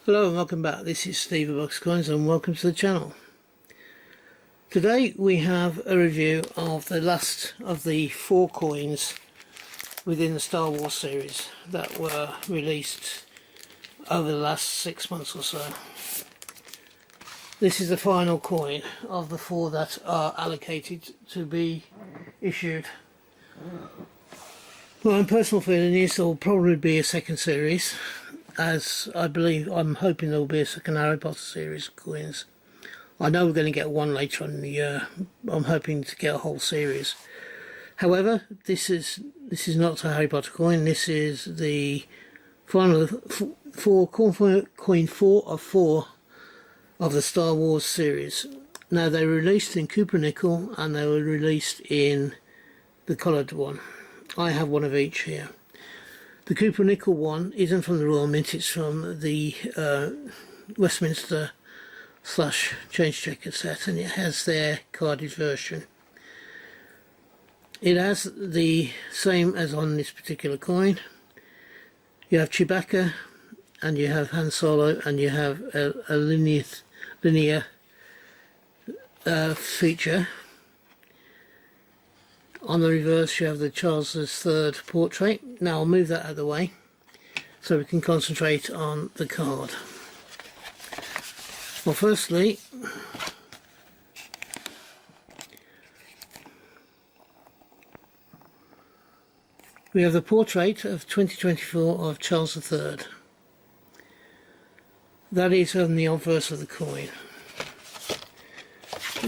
Hello and welcome back. This is Steve of Box Coins and welcome to the channel. Today we have a review of the last of the 4 coins within the Star Wars series that were released over the last 6 months or so. This is the final coin of the 4 that are allocated to be issued. Well, in personal feeling, this will probably be a second series, as I'm hoping there will be a second Harry Potter series of coins. I know we're going to get one later on in the year. I'm hoping to get a whole series. However, this is not a Harry Potter coin. This is the final coin 4 of 4 of the Star Wars series. Now, they were released in cupro nickel and they were released in the coloured one. I have one of each here. The cupro nickel one isn't from the Royal Mint, it's from the Westminster / Change Checker set, and it has their carded version. It has the same as on this particular coin. You have Chewbacca, and you have Han Solo, and you have a linear feature. On the reverse you have the Charles III portrait. Now I'll move that out of the way so we can concentrate on the card. Well, firstly, we have the portrait of 2024 of Charles III. That is on the obverse of the coin.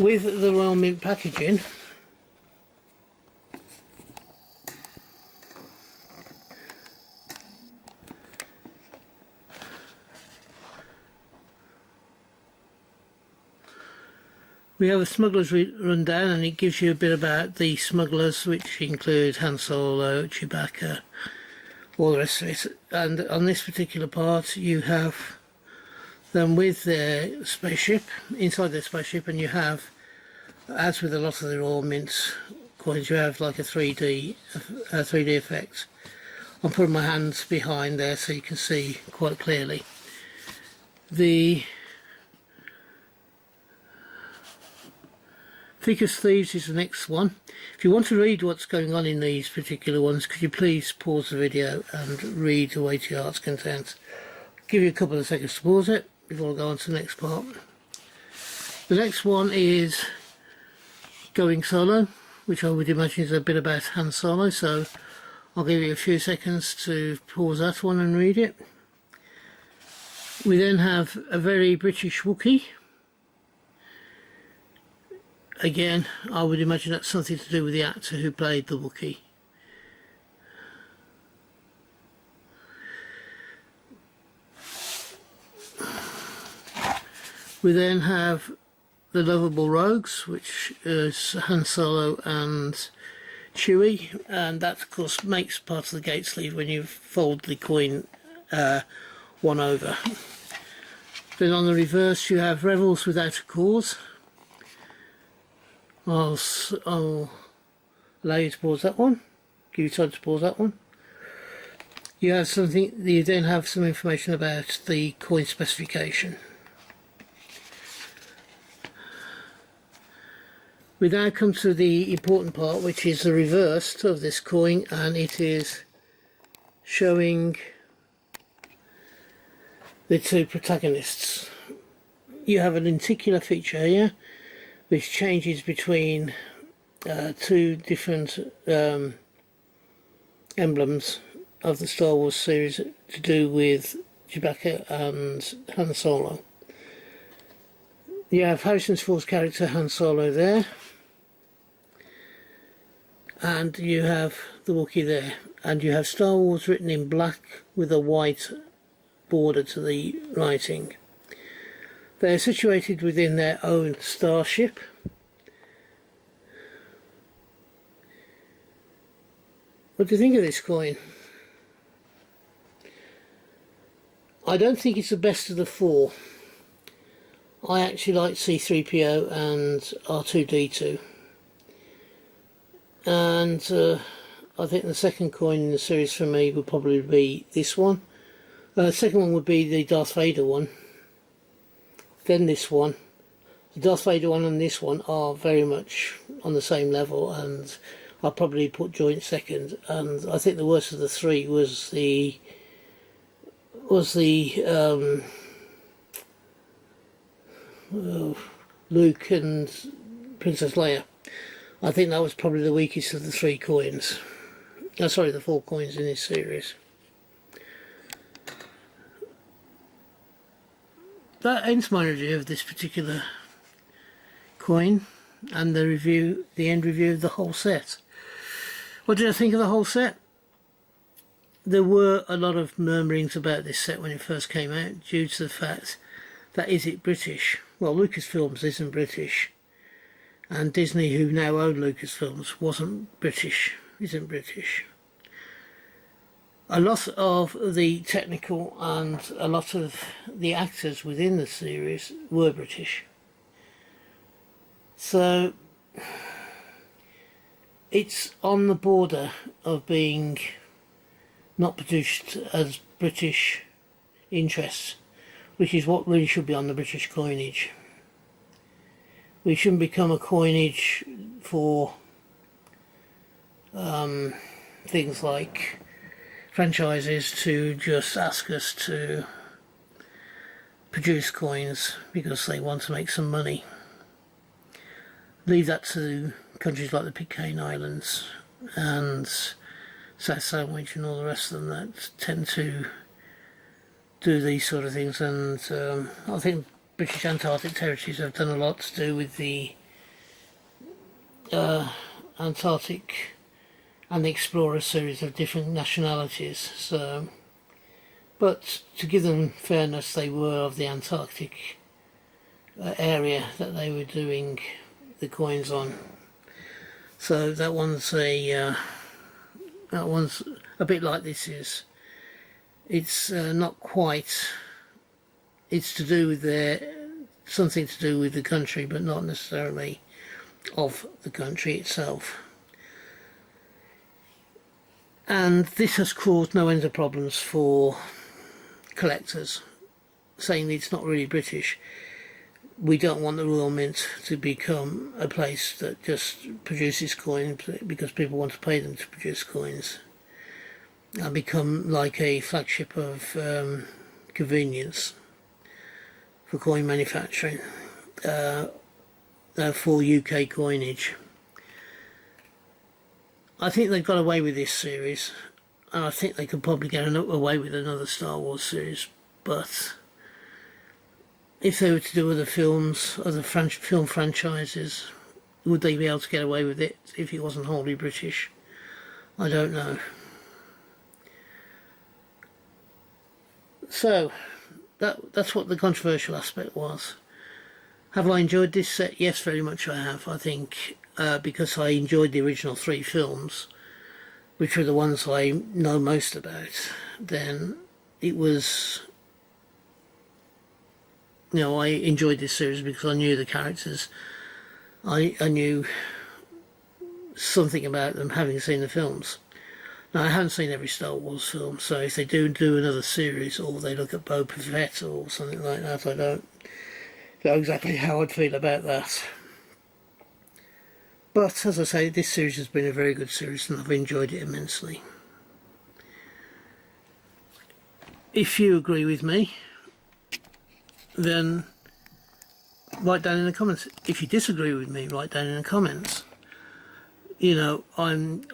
With the Royal Mint packaging, we have a smuggler's rundown, and it gives you a bit about the smugglers, which include Han Solo, Chewbacca, all the rest of it. And on this particular part you have them with their spaceship, inside their spaceship, and you have, as with a lot of the Royal Mint coins, you have like a 3D effect. I'm putting my hands behind there so you can see quite clearly. The Thickest Thieves is the next one. If you want to read what's going on in these particular ones, could you please pause the video and read the weighty arts content. I'll give you a couple of seconds to pause it before I go on to the next part. The next one is Going Solo, which I would imagine is a bit about Han Solo, so I'll give you a few seconds to pause that one and read it. We then have A Very British Wookiee. Again, I would imagine that's something to do with the actor who played the Wookiee. We then have The Lovable Rogues, which is Han Solo and Chewie, and that of course makes part of the gate sleeve when you fold the coin one over. Then on the reverse you have Rebels Without a Cause. I'll allow you to pause that one, give you time to pause that one. You then have some information about the coin specification. We now come to the important part, which is the reverse of this coin, and it is showing the 2 protagonists. You have a lenticular feature here which changes between 2 different emblems of the Star Wars series to do with Chewbacca and Han Solo. You have Harrison's Ford's character Han Solo there, and you have the Wookiee there, and you have Star Wars written in black with a white border to the writing. They are situated within their own starship. What do you think of this coin? I don't think it's the best of the 4. I actually like C-3PO and R2-D2. And I think the second coin in the series for me would probably be this one. Second one would be the Darth Vader one. Then this one. The Darth Vader one and this one are very much on the same level, and I'll probably put joint second. And I think the worst of the three was the Luke and Princess Leia. I think that was probably the weakest of the three coins. Sorry, the 4 coins in this series. That ends my review of this particular coin and the end review of the whole set. What did I think of the whole set? There were a lot of murmurings about this set when it first came out due to the fact that is it British? Well, Lucasfilms isn't British, and Disney, who now own Lucasfilms, isn't British. A lot of the technical and a lot of the actors within the series were British. So it's on the border of being not produced as British interests, which is what really should be on the British coinage. We shouldn't become a coinage for things like franchises to just ask us to produce coins because they want to make some money. Leave that to countries like the Pitcairn Islands and South Sandwich and all the rest of them that tend to do these sort of things. And I think British Antarctic Territories have done a lot to do with the Antarctic and the Explorer series of different nationalities. So, but to give them fairness, they were of the Antarctic area that they were doing the coins on. So that one's a bit like this is. It's not quite. It's to do with something to do with the country, but not necessarily of the country itself. And this has caused no end of problems for collectors, saying that it's not really British. We don't want the Royal Mint to become a place that just produces coins because people want to pay them to produce coins, and become like a flagship of convenience for coin manufacturing for UK coinage. I think they've got away with this series, and I think they could probably get away with another Star Wars series, but if they were to do other films, other film franchises, would they be able to get away with it if it wasn't wholly British? I don't know. So, that's what the controversial aspect was. Have I enjoyed this set? Yes, very much I have. I think because I enjoyed the original 3 films, which were the ones I know most about, then it was, you know, I enjoyed this series because I knew the characters. I knew something about them having seen the films. Now, I haven't seen every Star Wars film, so if they do another series, or they look at Boba Fett or something like that, I don't know exactly how I'd feel about that. But, as I say, this series has been a very good series and I've enjoyed it immensely. If you agree with me, then write down in the comments. If you disagree with me, write down in the comments. You know, I'm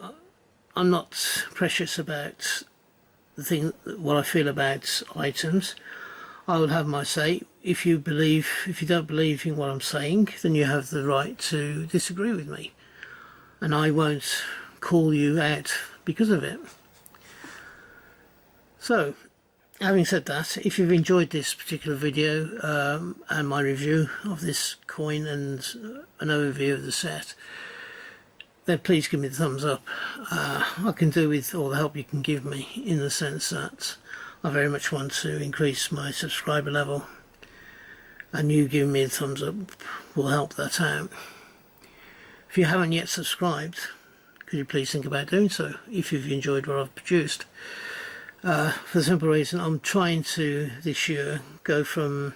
not precious about what I feel about items. I will have my say. If you don't believe in what I'm saying, then you have the right to disagree with me, and I won't call you out because of it. So, having said that, if you've enjoyed this particular video and my review of this coin and an overview of the set, then please give me the thumbs up. I can do with all the help you can give me, in the sense that I very much want to increase my subscriber level, and you giving me the thumbs up will help that out. If you haven't yet subscribed, could you please think about doing so if you've enjoyed what I've produced. for the simple reason I'm trying to this year go from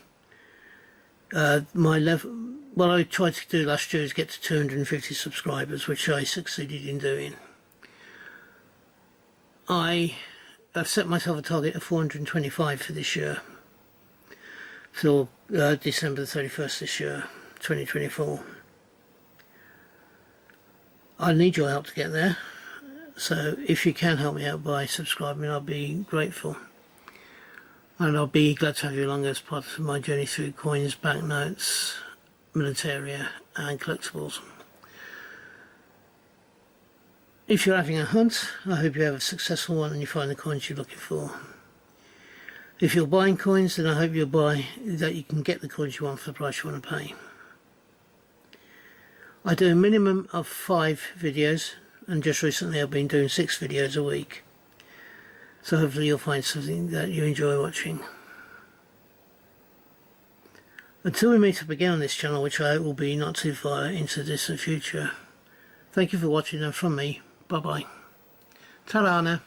my level. What I tried to do last year is get to 250 subscribers, which I succeeded in doing. I've set myself a target of 425 for this year, till December the 31st this year, 2024. I need your help to get there, so if you can help me out by subscribing, I'll be grateful. And I'll be glad to have you along as part of my journey through coins, banknotes, militaria and collectibles. If you're having a hunt, I hope you have a successful one and you find the coins you're looking for. If you're buying coins, then I hope that you can get the coins you want for the price you want to pay. I do a minimum of 5 videos, and just recently I've been doing 6 videos a week. So hopefully you'll find something that you enjoy watching. Until we meet up again on this channel, which I hope will be not too far into the distant future, thank you for watching, and from me, bye bye. Ta-ra now.